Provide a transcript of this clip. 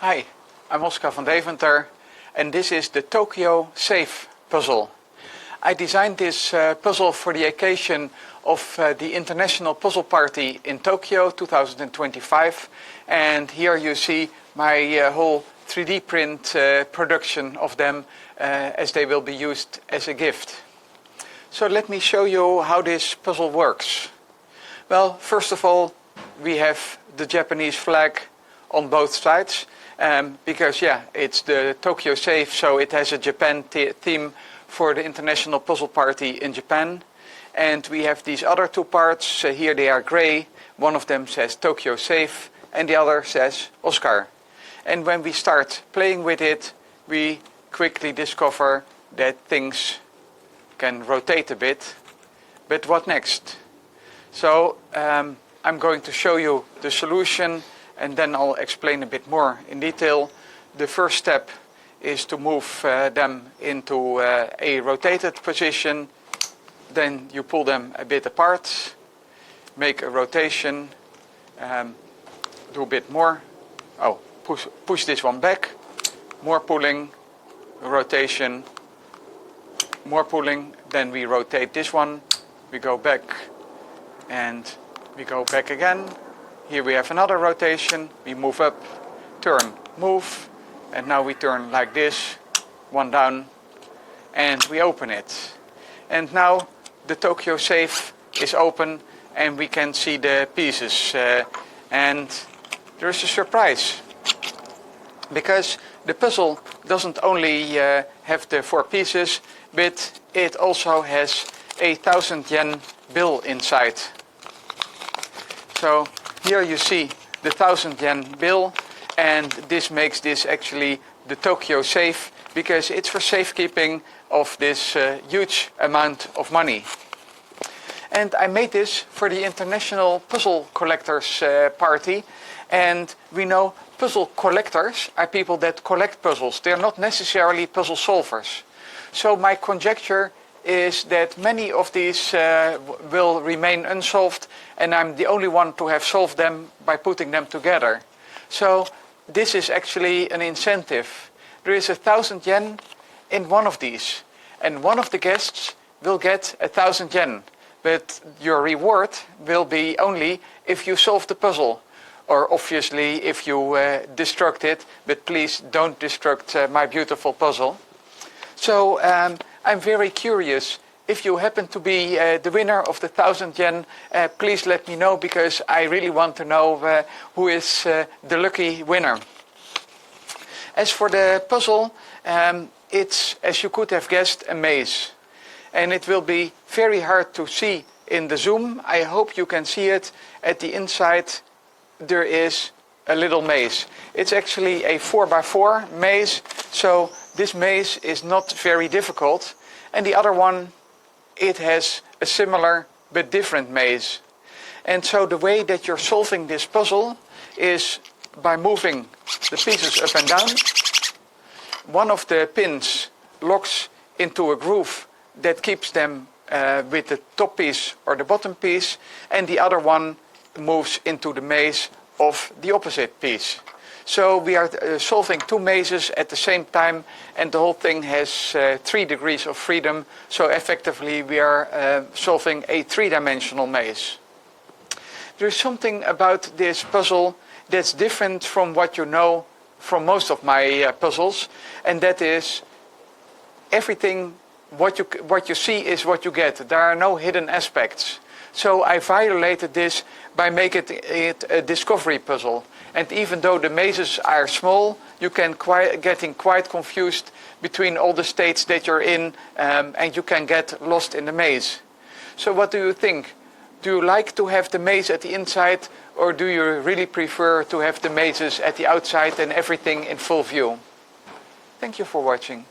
Hi, I'm Oscar van Deventer and this is the Tokyo Safe puzzle. I designed this puzzle for the occasion of the International Puzzle Party in Tokyo 2025, and here you see my whole 3D print production of them as they will be used as a gift. So let me show you how this puzzle works. Well, first of all, we have the Japanese flag on both sides. Because it's the Tokyo Safe, so it has a Japan theme for the International Puzzle Party in Japan. And we have these other two parts, here they are gray. One of them says Tokyo Safe and the other says Oscar. And when we start playing with it, we quickly discover that things can rotate a bit. But what next? So I'm going to show you the solution, and then I'll explain a bit more in detail. The first step is to move them into a rotated position. Then you pull them a bit apart, make a rotation, do a bit more. Oh, push this one back, more pulling, rotation, more pulling. Then we rotate this one, we go back and we go back again. Here we have another rotation, we move up, turn, move, and now we turn like this, one down, and we open it. And now the Tokyo Safe is open and we can see the pieces. And there's a surprise, because the puzzle doesn't only have the 4 pieces, but it also has a 1,000 yen bill inside. So here you see the 1,000 yen bill, and this makes this actually the Tokyo Safe, because it's for safekeeping of this huge amount of money. And I made this for the International Puzzle Collectors Party, and we know puzzle collectors are people that collect puzzles. They're not necessarily puzzle solvers. So my conjecture is that many of these will remain unsolved, and I'm the only one to have solved them by putting them together. So this is actually an incentive. There is 1,000 yen in one of these, and one of the guests will get 1,000 yen. But your reward will be only if you solve the puzzle, or obviously if you destruct it, but please don't destruct my beautiful puzzle. So I'm very curious. If you happen to be the winner of the 1,000 yen, please let me know, because I really want to know who is the lucky winner. As for the puzzle, it's, as you could have guessed, a maze. And it will be very hard to see in the zoom. I hope you can see it. At the inside there is a little maze. It's actually a 4x4 maze, so this maze is not very difficult. And the other one, it has a similar but different maze. And so the way that you're solving this puzzle is by moving the pieces up and down. One of the pins locks into a groove that keeps them with the top piece or the bottom piece, and the other one moves into the maze of the opposite piece. So we are solving 2 mazes at the same time, and the whole thing has 3 degrees of freedom. So effectively we are solving a 3-dimensional maze. There's something about this puzzle that's different from what you know from most of my puzzles, and that is everything, what you see is what you get. There are no hidden aspects. So I violated this by making it a discovery puzzle. And even though the mazes are small, you can getting quite confused between all the states that you're in, and you can get lost in the maze. So what do you think? Do you like to have the maze at the inside, or do you really prefer to have the mazes at the outside and everything in full view? Thank you for watching.